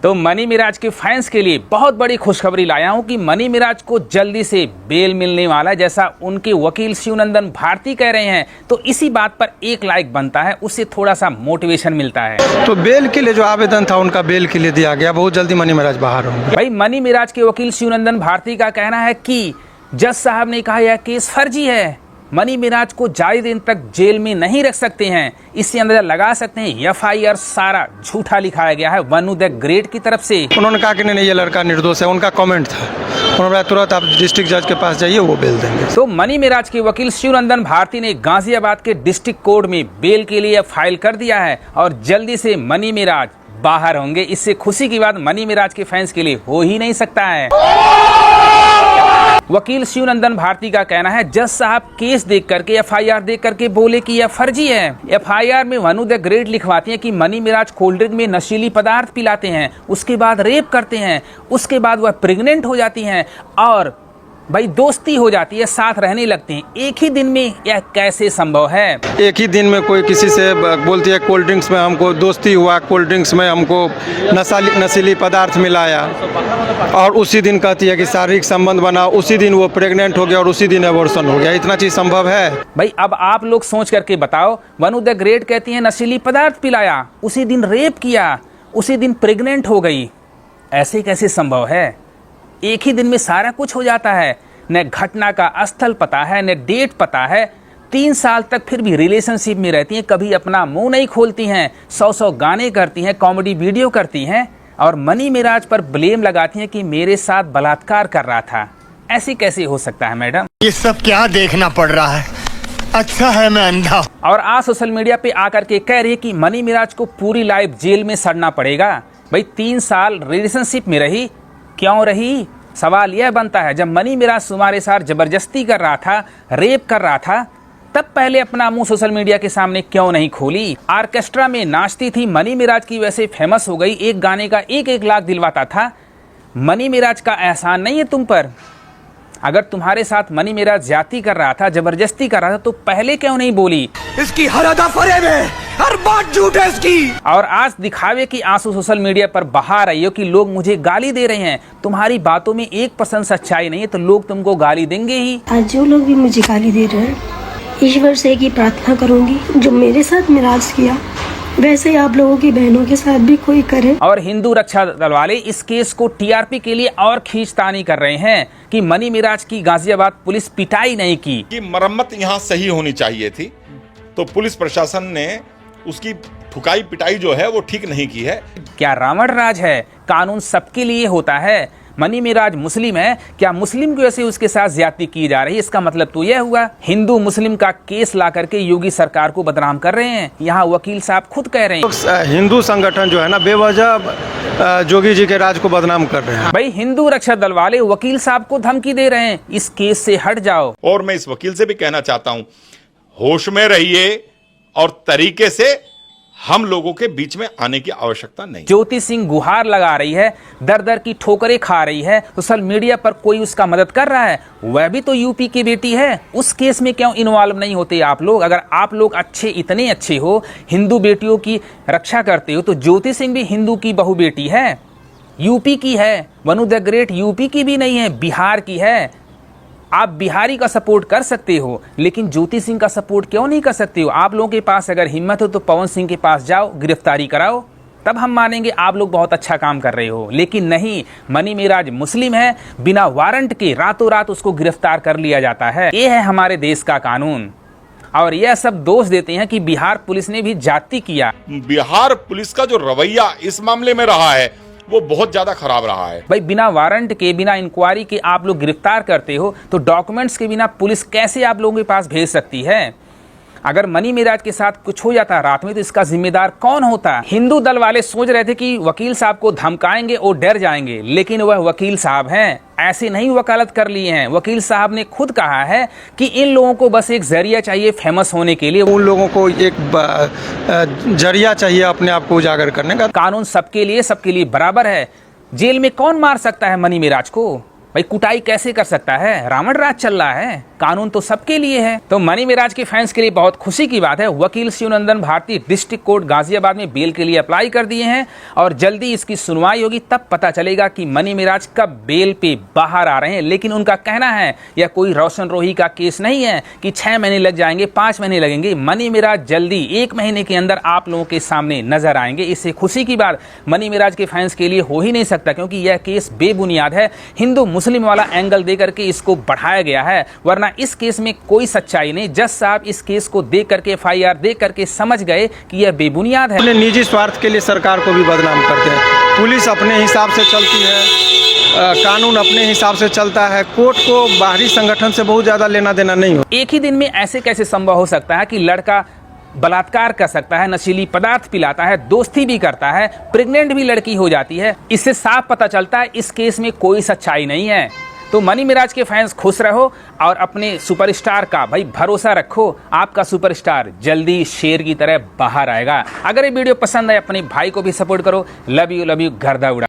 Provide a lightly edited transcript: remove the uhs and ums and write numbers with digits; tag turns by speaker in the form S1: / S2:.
S1: तो मनी मिराज के फैंस के लिए बहुत बड़ी खुशखबरी लाया हूं कि मनी मिराज को जल्दी से बेल मिलने वाला है, जैसा उनके वकील शिवनंदन भारती कह रहे हैं। तो इसी बात पर एक लाइक बनता है, उससे थोड़ा सा मोटिवेशन मिलता है।
S2: तो बेल के लिए जो आवेदन था उनका बेल के लिए दिया गया, बहुत जल्दी मनी मिराज बाहर होंगे।
S1: भाई मनी मिराज के वकील शिवनंदन भारती का कहना है कि जज साहब ने कहा यह केस फर्जी है, मनी मिराज को ज्यादा दिन तक जेल में नहीं रख सकते हैं। इससे अंदाजा लगा सकते हैं FIR सारा झूठा लिखाया गया है वनु द ग्रेट की तरफ से।
S2: उन्होंने कहा कि नहीं ये लड़का निर्दोष है, उनका कमेंट था। उन्होंने तुरंत आप डिस्ट्रिक्ट जज के पास जाइए, वो बेल देंगे।
S1: तो मनी मिराज के वकील शिवनंदन भारती ने गाजियाबाद के डिस्ट्रिक्ट कोर्ट में बेल के लिए फाइल कर दिया है और जल्दी से मनी मिराज बाहर होंगे। इससे खुशी की बात मनी मिराज के फैंस के लिए हो ही नहीं सकता है। वकील शिवनंदन भारती का कहना है जज साहब केस देख करके FIR देख करके बोले कि यह फर्जी है। FIR में वनु द ग्रेट लिखवाती है कि मनी मिराज कोल्ड ड्रिंक में नशीली पदार्थ पिलाते हैं, उसके बाद रेप करते हैं, उसके बाद वह प्रेग्नेंट हो जाती हैं और भाई दोस्ती हो जाती है, साथ रहने लगते हैं। एक ही दिन में यह कैसे संभव है?
S2: एक ही दिन में कोई किसी से बोलती है कोल्ड ड्रिंक्स में हमको दोस्ती हुआ, कोल्ड ड्रिंक्स में हमको नशीली पदार्थ मिलाया, और उसी दिन कहती है कि शारीरिक संबंध बना, उसी दिन वो प्रेग्नेंट हो गया और उसी दिन एबॉर्शन हो गया। इतना चीज संभव है?
S1: भाई अब आप लोग सोच करके बताओ, वनु द ग्रेट कहती है नशीली पदार्थ पिलाया, उसी दिन रेप किया, उसी दिन प्रेग्नेंट हो गई। ऐसे कैसे संभव है? एक ही दिन में सारा कुछ हो जाता है। न घटना का स्थल पता है, न डेट पता है। 3 साल तक फिर भी रिलेशनशिप में रहती हैं, कभी अपना मुंह नहीं खोलती हैं, 100 गाने करती हैं, कॉमेडी वीडियो करती हैं और मनी मिराज पर ब्लेम लगाती हैं कि मेरे साथ बलात्कार कर रहा था। ऐसे कैसे हो सकता है मैडम?
S3: ये सब क्या देखना पड़ रहा है? अच्छा है मैं अंधा।
S1: और आज सोशल मीडिया पे आकर के कह रही है कि मनी मिराज को पूरी लाइफ जेल में सड़ना पड़ेगा। भाई 3 साल रिलेशनशिप में रही, क्यों रही? सवाल यह बनता है जब मनी मिराज तुम्हारे साथ जबरदस्ती कर रहा था, रेप कर रहा था, तब पहले अपना मुंह सोशल मीडिया के सामने क्यों नहीं खोली? ऑर्केस्ट्रा में नाचती थी, मनी मिराज की वैसे फेमस हो गई, एक गाने का 1-1 लाख दिलवाता था। मनी मिराज का एहसान नहीं है तुम पर? अगर तुम्हारे साथ मनी मिराज ज्यादती कर रहा था, जबरदस्ती कर रहा था, तो पहले क्यों नहीं बोली?
S3: इसकी हर अदा फरेब है, हर बात झूठ है इसकी।
S1: और आज दिखावे की आंसू सोशल मीडिया पर बहा रही हो कि लोग मुझे गाली दे रहे हैं। तुम्हारी बातों में 1% सच्चाई नहीं है तो लोग तुमको गाली देंगे ही।
S4: आज जो लोग भी मुझे गाली दे रहे हैं, ईश्वर से एक ही प्रार्थना करूंगी, जो मेरे साथ मिराज किया वैसे ही आप लोगों की बहनों के साथ भी कोई करे।
S1: और हिंदू रक्षा दल वाले इस केस को TRP के लिए और खींचतानी कर रहे हैं कि मनी मिराज की गाजियाबाद पुलिस पिटाई नहीं की,
S5: कि मरम्मत यहाँ सही होनी चाहिए थी, तो पुलिस प्रशासन ने उसकी ठुकाई पिटाई जो है वो ठीक नहीं की है।
S1: क्या रावण राज है? कानून सबके लिए होता है। मनी मिराज मुस्लिम है, क्या मुस्लिम की वजह से उसके साथ ज्यादती की जा रही है? इसका मतलब तो यह हुआ हिंदू मुस्लिम का केस ला करके योगी सरकार को बदनाम कर रहे हैं। यहाँ वकील साहब खुद कह रहे हैं
S2: हिंदू संगठन जो है ना बेवजह योगी जी के राज को बदनाम कर रहे हैं।
S1: भाई हिंदू रक्षा दल वाले वकील साहब को धमकी दे रहे हैं इस केस से हट जाओ।
S5: और मैं इस वकील से भी कहना चाहता हूं, होश में रहिए और तरीके से हम लोगों के बीच में आने की आवश्यकता नहीं।
S1: ज्योति सिंह गुहार लगा रही है, दर दर की ठोकरें खा रही है, सोशल मीडिया पर कोई उसका मदद कर रहा है, वह भी तो यूपी की बेटी है। उस केस में क्यों इन्वॉल्व नहीं होते आप लोग? अगर आप लोग अच्छे, इतने अच्छे हो, हिंदू बेटियों की रक्षा करते हो, तो ज्योति सिंह भी हिंदू की बहू बेटी है, यूपी की है। वनु द ग्रेट यूपी की भी नहीं है, बिहार की है। आप बिहारी का सपोर्ट कर सकते हो, लेकिन ज्योति सिंह का सपोर्ट क्यों नहीं कर सकते हो? आप लोगों के पास अगर हिम्मत हो तो पवन सिंह के पास जाओ, गिरफ्तारी कराओ, तब हम मानेंगे आप लोग बहुत अच्छा काम कर रहे हो। लेकिन नहीं, मनी मिराज मुस्लिम है, बिना वारंट के रातों रात उसको गिरफ्तार कर लिया जाता है। ये है हमारे देश का कानून। और यह सब दोष देते हैं कि बिहार पुलिस ने भी जाति किया।
S5: बिहार पुलिस का जो रवैया इस मामले में रहा है वो बहुत ज्यादा खराब रहा है।
S1: भाई बिना वारंट के, बिना इंक्वायरी के आप लोग गिरफ्तार करते हो, तो डॉक्यूमेंट्स के बिना पुलिस कैसे आप लोगों के पास भेज सकती है? अगर मनी मिराज के साथ कुछ हो जाता रात में तो इसका जिम्मेदार कौन होता? हिंदू दल वाले सोच रहे थे कि वकील साहब को धमकाएंगे और डर जाएंगे, लेकिन वह वकील साहब हैं, ऐसे नहीं वकालत कर लिए हैं। वकील साहब ने खुद कहा है कि इन लोगों को बस एक जरिया चाहिए फेमस होने के लिए।
S2: उन लोगों को एक जरिया चाहिए अपने आप को उजागर करने का।
S1: कानून सबके लिए बराबर है। जेल में कौन मार सकता है मनी मिराज को? भाई कुटाई कैसे कर सकता है? रावण राज चल रहा है, कानून तो सबके लिए है। तो मनी मिराज के फैंस के लिए बहुत खुशी की बात है। वकील शिवनंदन भारती डिस्ट्रिक्ट कोर्ट गाजियाबाद में बेल के लिए अप्लाई कर दिए हैं और जल्दी इसकी सुनवाई होगी। तब पता चलेगा कि मनी मिराज कब बेल पे बाहर आ रहे हैं। लेकिन उनका कहना है यह कोई रोशन रोही का केस नहीं है कि 6 महीने लग जाएंगे, 5 महीने लगेंगे। मनी मिराज जल्दी 1 महीने के अंदर आप लोगों के सामने नजर आएंगे। इससे खुशी की बात मनी मिराज के फैंस के लिए हो ही नहीं सकता, क्योंकि यह केस बेबुनियाद है। हिंदू मुस्लिम वाला एंगल देकर के इसको बढ़ाया गया है, वरना इस केस में कोई सच्चाई नहीं। जज साहब इस केस को देख करके FIR देख करके समझ गए कि यह बेबुनियाद है।
S2: अपने निजी स्वार्थ के लिए सरकार को भी बदनाम करते हैं। पुलिस अपने हिसाब से चलती है, कानून अपने हिसाब से चलता है। कोर्ट को बाहरी संगठन से बहुत ज़्यादा लेना देना नहीं हो।
S1: एक ही दिन में ऐसे कैसे संभव हो सकता है कि लड़का बलात्कार कर सकता है, नशीली पदार्थ पिलाता है, दोस्ती भी करता है, प्रेग्नेंट भी लड़की हो जाती है? इससे साफ पता चलता है इस केस में कोई सच्चाई नहीं है। तो मनी मिराज के फैंस खुश रहो और अपने सुपरस्टार का भाई भरोसा रखो। आपका सुपरस्टार जल्दी शेर की तरह बाहर आएगा। अगर ये वीडियो पसंद आए अपने भाई को भी सपोर्ट करो। लव यू गर्दा उड़ा।